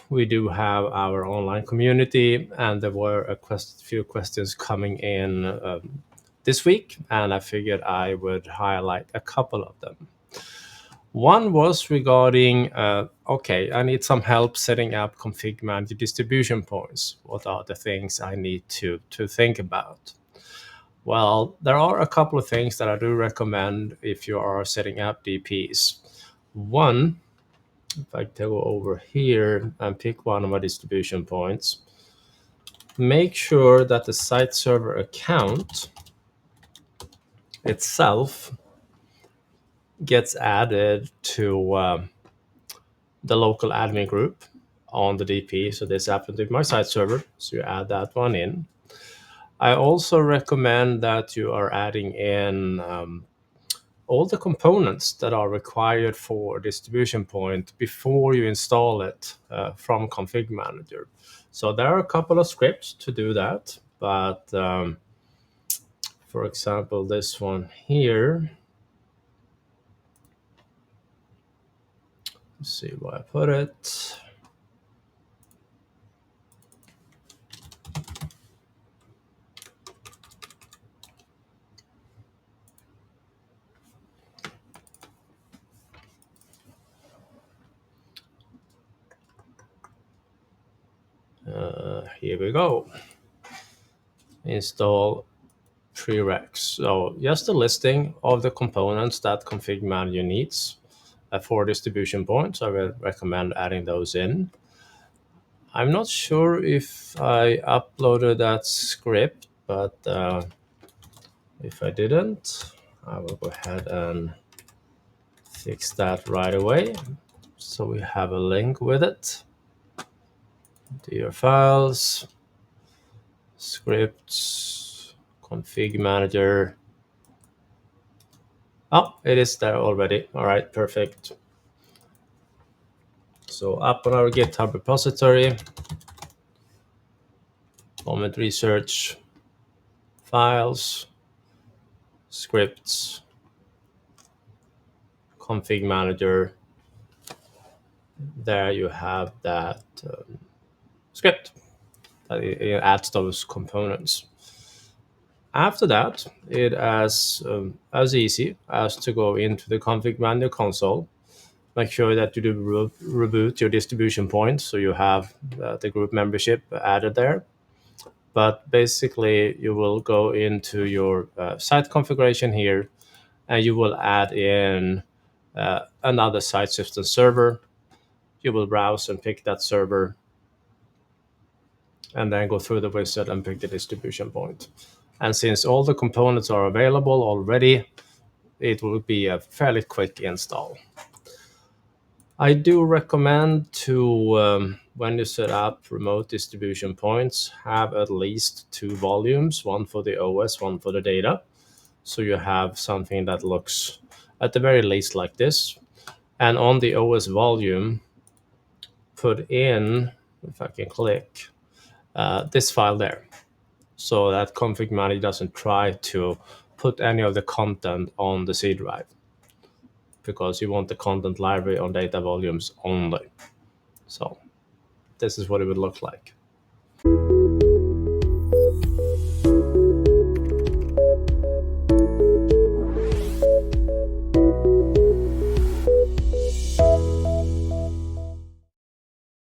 we do have our online community, and there were a few questions coming in this week, and I figured I would highlight a couple of them. One was regarding, okay, I need some help setting up ConfigMgr distribution points. What are the things I need to think about? Well, there are a couple of things that I do recommend if you are setting up DPs. One, if I go over here and pick one of my distribution points, make sure that the site server account itself gets added to the local admin group on the DP. So this happened with my site server, so you add that one in. I also recommend that you are adding in all the components that are required for distribution point before you install it from ConfigMgr. So there are a couple of scripts to do that, but for example, this one here, let's see where I put it. Here we go. Install PreReq. So just a listing of the components that ConfigMgr needs for distribution points. I will recommend adding those in. I'm not sure if I uploaded that script, but if I didn't, I will go ahead and fix that right away. So we have a link with it. To your files, scripts, ConfigMgr. Oh, it is there already. All right, perfect. So up on our GitHub repository, moment research, files, scripts, ConfigMgr. There you have that script that it adds those components. After that, it is as easy as to go into the ConfigMgr console. Make sure that you do reboot your distribution point so you have the group membership added there. But basically, you will go into your site configuration here, and you will add in another site system server. You will browse and pick that server, and then go through the wizard and pick the distribution point. And since all the components are available already, it will be a fairly quick install. I do recommend to, when you set up remote distribution points, have at least 2 volumes, one for the OS, one for the data. So you have something that looks at the very least like this. And on the OS volume, put in, if I can click, this file there. So that ConfigMgr doesn't try to put any of the content on the C drive, because you want the content library on data volumes only. So this is what it would look like.